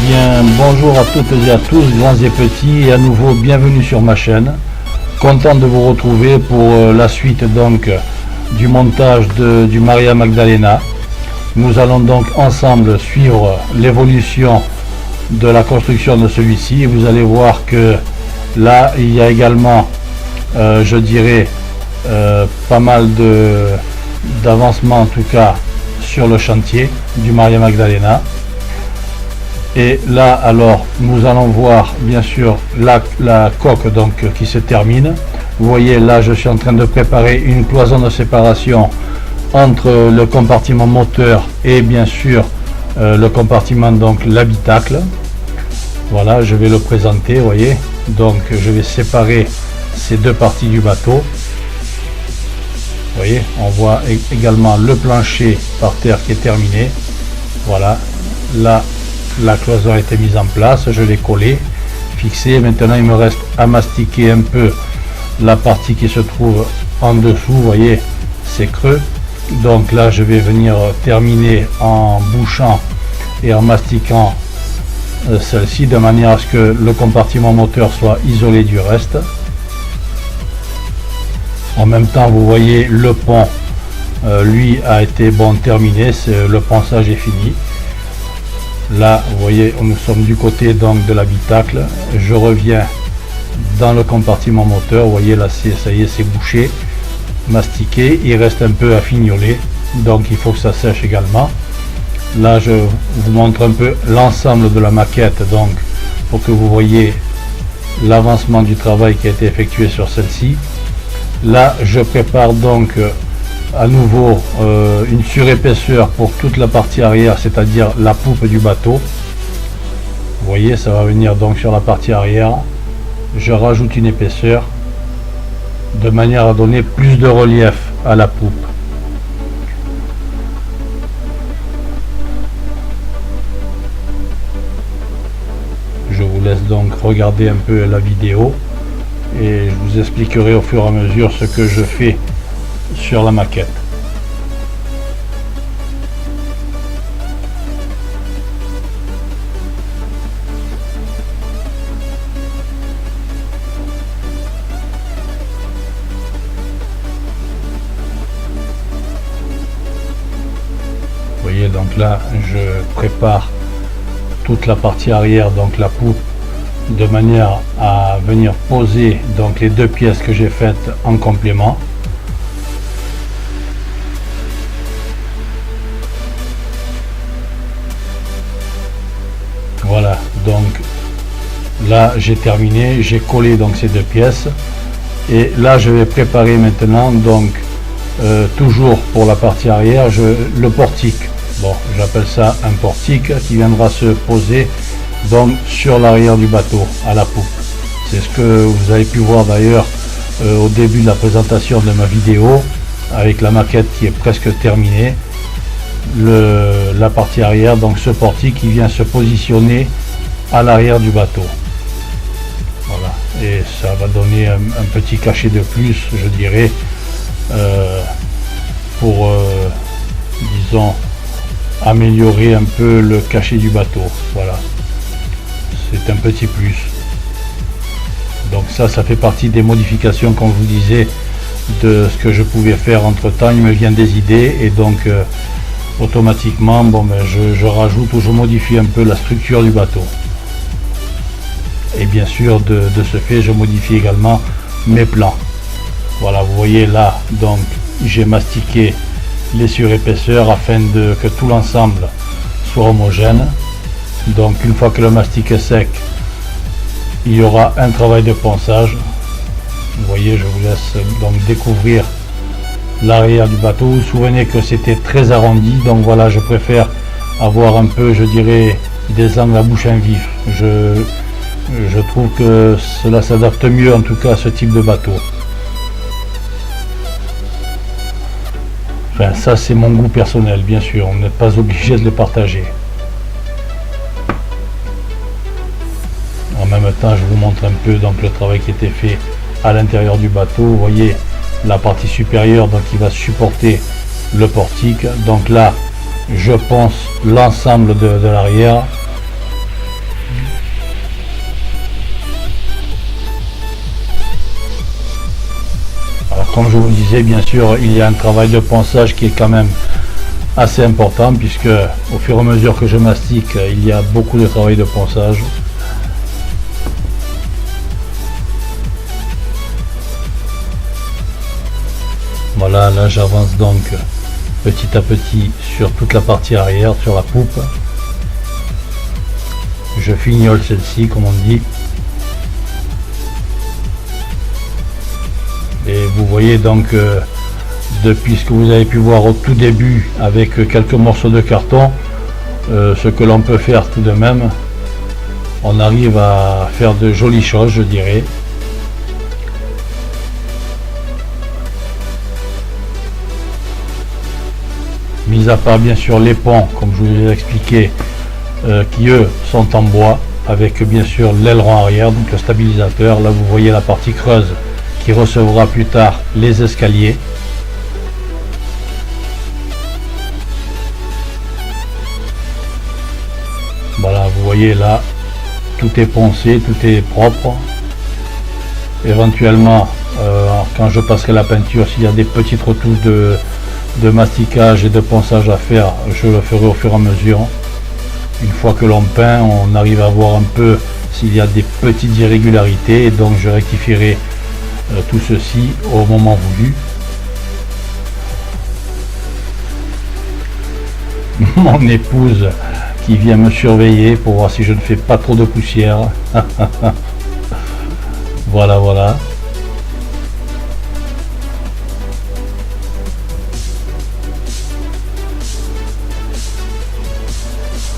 bien, bonjour à toutes et à tous, grands et petits, et à nouveau bienvenue sur ma chaîne. Content de vous retrouver pour la suite donc du montage du Maria Magdalena. Nous allons donc ensemble suivre l'évolution de la construction de celui-ci. Vous allez voir que là il y a également je dirais pas mal d'avancement en tout cas sur le chantier du Maria Magdalena. Et là alors nous allons voir bien sûr la coque donc qui se termine. Vous voyez là je suis en train de préparer une cloison de séparation entre le compartiment moteur et bien sûr le compartiment donc l'habitacle. Voilà, je vais le présenter, vous voyez. Donc je vais séparer ces deux parties du bateau. Vous voyez, on voit également le plancher par terre qui est terminé. Voilà, là la cloison a été mise en place, je l'ai collé, fixé. Maintenant il me reste à mastiquer un peu la partie qui se trouve en dessous, vous voyez, c'est creux. Donc là je vais venir terminer en bouchant et en mastiquant celle-ci de manière à ce que le compartiment moteur soit isolé du reste. En même temps vous voyez le pont lui a été terminé, le ponçage est fini. Là vous voyez nous sommes du côté donc de l'habitacle. Je reviens dans le compartiment moteur, vous voyez là ça y est, c'est bouché, mastiqué, il reste un peu à fignoler, donc il faut que ça sèche également. Là je vous montre un peu l'ensemble de la maquette donc pour que vous voyez l'avancement du travail qui a été effectué sur celle-ci. Là je prépare donc à nouveau une surépaisseur pour toute la partie arrière, c'est-à-dire la poupe du bateau. Vous voyez, ça va venir donc sur la partie arrière. Je rajoute une épaisseur de manière à donner plus de relief à la poupe. Je vous laisse donc regarder un peu la vidéo et je vous expliquerai au fur et à mesure ce que je fais sur la maquette. Vous voyez, donc là je prépare toute la partie arrière, donc la poupe, de manière à venir poser donc les deux pièces que j'ai faites en complément. Voilà, donc là j'ai terminé, j'ai collé donc ces deux pièces et là je vais préparer maintenant donc toujours pour la partie arrière le portique. Bon, j'appelle ça un portique qui viendra se poser donc sur l'arrière du bateau à la poupe. C'est ce que vous avez pu voir d'ailleurs au début de la présentation de ma vidéo avec la maquette qui est presque terminée. La partie arrière, donc ce portique qui vient se positionner à l'arrière du bateau. Voilà, et ça va donner un petit cachet de plus, je dirais, pour disons améliorer un peu le cachet du bateau. Voilà, c'est un petit plus. Donc ça fait partie des modifications, comme je vous disais, de ce que je pouvais faire entre temps. Il me vient des idées et donc automatiquement je rajoute ou je modifie un peu la structure du bateau. Et bien sûr de ce fait je modifie également mes plans. Voilà, vous voyez là donc j'ai mastiqué les surépaisseurs afin que tout l'ensemble soit homogène. Donc une fois que le mastic est sec, il y aura un travail de ponçage. Vous voyez, je vous laisse donc découvrir l'arrière du bateau. Vous vous souvenez que c'était très arrondi, donc voilà, je préfère avoir un peu, je dirais, des angles à bouchon vif. Je trouve que cela s'adapte mieux en tout cas à ce type de bateau. Enfin, ça c'est mon goût personnel, bien sûr, on n'est pas obligé de le partager. En même temps, je vous montre un peu donc le travail qui était fait à l'intérieur du bateau. Vous voyez la partie supérieure donc qui va supporter le portique. Donc là je ponce l'ensemble de l'arrière comme je vous le disais, bien sûr, il y a un travail de ponçage qui est quand même assez important, puisque au fur et à mesure que je mastique, il y a beaucoup de travail de ponçage. Voilà, là j'avance donc petit à petit sur toute la partie arrière, sur la poupe. Je fignole celle-ci, comme on dit. Et vous voyez donc, depuis ce que vous avez pu voir au tout début avec quelques morceaux de carton, ce que l'on peut faire tout de même, on arrive à faire de jolies choses, je dirais. Mis à part bien sûr les ponts, comme je vous ai expliqué, qui eux sont en bois, avec bien sûr l'aileron arrière, donc le stabilisateur. Là vous voyez la partie creuse qui recevra plus tard les escaliers. Voilà, vous voyez là, tout est poncé, tout est propre. Éventuellement, quand je passerai la peinture, s'il y a des petites retouches de masticage et de ponçage à faire, je le ferai au fur et à mesure. Une fois que l'on peint, on arrive à voir un peu s'il y a des petites irrégularités, et donc je rectifierai tout ceci au moment voulu. Mon épouse qui vient me surveiller pour voir si je ne fais pas trop de poussière. Voilà, voilà.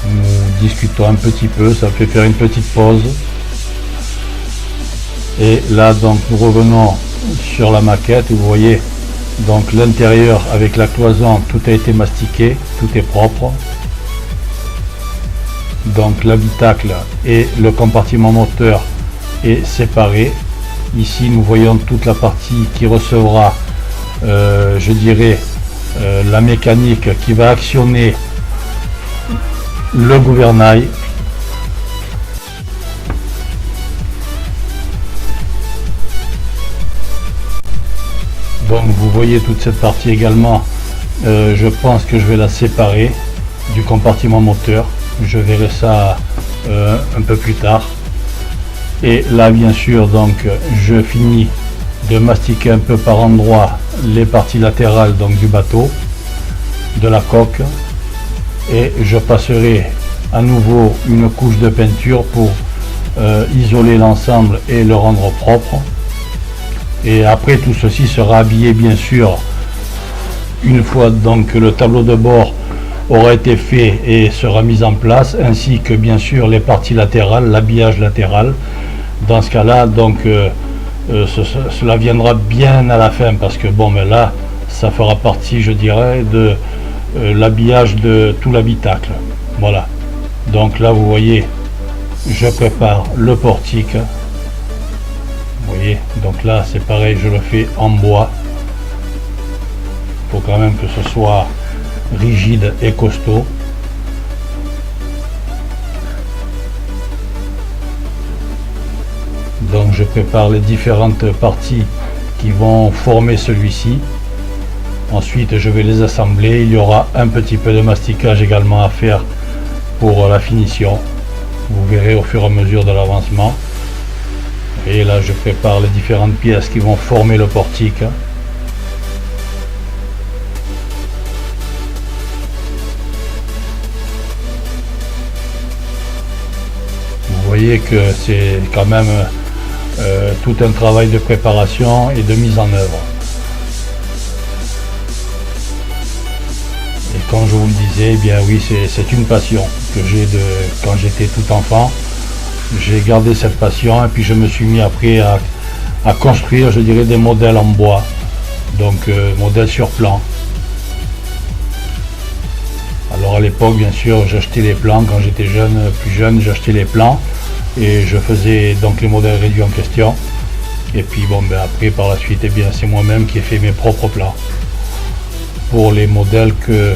Nous discutons un petit peu, ça fait faire une petite pause. Et là donc nous revenons sur la maquette. Vous voyez donc l'intérieur avec la cloison, tout a été mastiqué, tout est propre. Donc l'habitacle et le compartiment moteur est séparé. Ici nous voyons toute la partie qui recevra, je dirais, la mécanique qui va actionner le gouvernail. Donc vous voyez toute cette partie également, je pense que je vais la séparer du compartiment moteur. Je verrai ça un peu plus tard. Et là bien sûr donc je finis de mastiquer un peu par endroits les parties latérales donc du bateau, de la coque, et je passerai à nouveau une couche de peinture pour isoler l'ensemble et le rendre propre. Et après tout ceci sera habillé bien sûr une fois donc que le tableau de bord aura été fait et sera mis en place, ainsi que bien sûr les parties latérales, l'habillage latéral. Dans ce cas là donc cela viendra bien à la fin, parce que bon, mais là ça fera partie, je dirais, de l'habillage de tout l'habitacle. Voilà, donc là vous voyez je prépare le portique. Vous voyez, donc là c'est pareil, je le fais en bois. Il faut quand même que ce soit rigide et costaud. Donc je prépare les différentes parties qui vont former celui-ci. Ensuite je vais les assembler. Il y aura un petit peu de masticage également à faire pour la finition. Vous verrez au fur et à mesure de l'avancement. Et là je prépare les différentes pièces qui vont former le portique. Vous voyez que c'est quand même tout un travail de préparation et de mise en œuvre. Et comme je vous le disais, eh bien oui, c'est une passion que j'ai de quand j'étais tout enfant. J'ai gardé cette passion, et puis je me suis mis après à construire, je dirais, des modèles en bois, donc modèles sur plan. Alors à l'époque, bien sûr, j'achetais les plans. Quand j'étais jeune, plus jeune, j'achetais les plans et je faisais donc les modèles réduits en question. Et puis bon, ben après par la suite, eh bien c'est moi-même qui ai fait mes propres plans pour les modèles que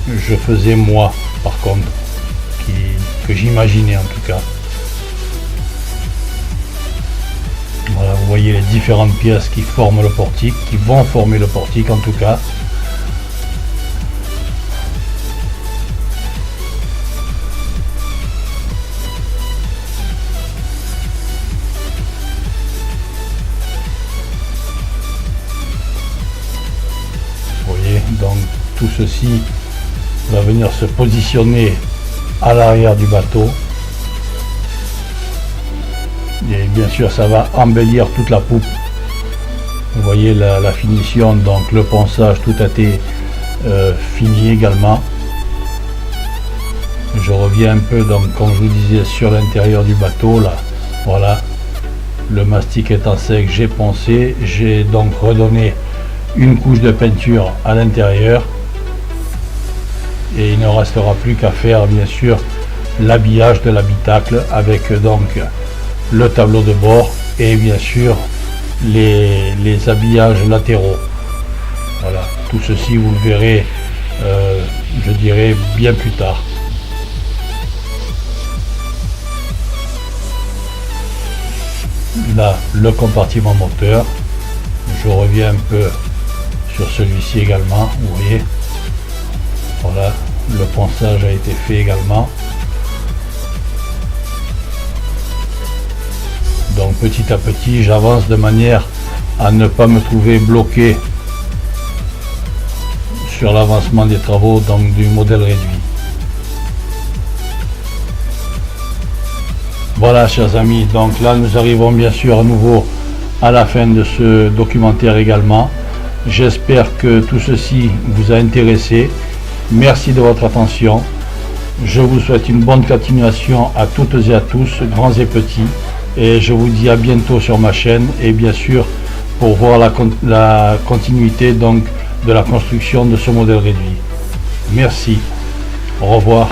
je faisais moi, par contre, que j'imaginais en tout cas. Voilà, vous voyez les différentes pièces qui forment le portique, qui vont former le portique en tout cas. Vous voyez, donc tout ceci va venir se positionner à l'arrière du bateau. Et bien sûr ça va embellir toute la poupe. Vous voyez la finition, donc le ponçage, tout a été fini également. Je reviens un peu, donc comme je vous disais, sur l'intérieur du bateau là. Voilà, le mastic étant sec, j'ai poncé, j'ai donc redonné une couche de peinture à l'intérieur et il ne restera plus qu'à faire bien sûr l'habillage de l'habitacle avec donc le tableau de bord et bien sûr les habillages latéraux. Voilà, tout ceci vous le verrez je dirais bien plus tard. Là, le compartiment moteur, je reviens un peu sur celui-ci également, vous voyez, voilà, le ponçage a été fait également. Donc petit à petit j'avance de manière à ne pas me trouver bloqué sur l'avancement des travaux donc du modèle réduit. Voilà chers amis, donc là nous arrivons bien sûr à nouveau à la fin de ce documentaire également. J'espère que tout ceci vous a intéressé. Merci de votre attention. Je vous souhaite une bonne continuation à toutes et à tous, grands et petits. Et je vous dis à bientôt sur ma chaîne et bien sûr pour voir la continuité donc de la construction de ce modèle réduit. Merci. Au revoir.